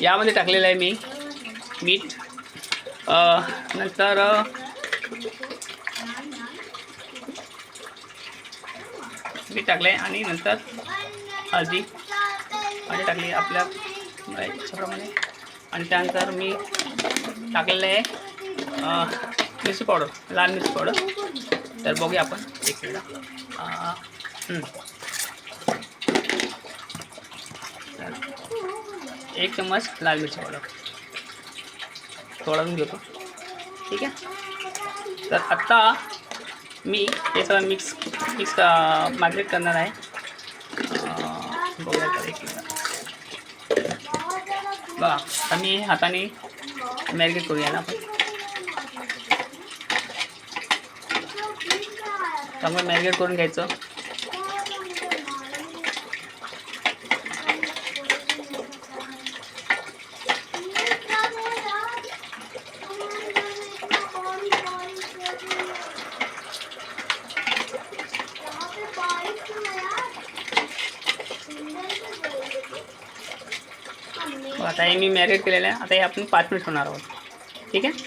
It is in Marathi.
यामध्ये टाकलेलं आहे मी मीठ, नंतर मीठ टाकलं आहे आणि नंतर हळदी टाकली आपल्या इच्छेप्रमाणे आणि त्यानंतर मी टाकलेलं आहे मिरची पावडर, लाल मिरची पावडर. तर बघूया आपण एक मिनिट. एक चम्मच लाल मिरची पावडर थोडा घेतो. ठीक आहे. तर आत्ता मी हे सगळं मिक्स मॅग्नेट करणार आहे. बघूया तर एक मिनिट. बघा आता मी हाताने मॅरिनेट करूया ना आपण. त्यामुळे मॅरिनेट करून घ्यायचं. आता हे मी मॅरिनेट केलेलं आहे. आता हे आपण 5 मिनिट होणार आहोत. ठीक आहे.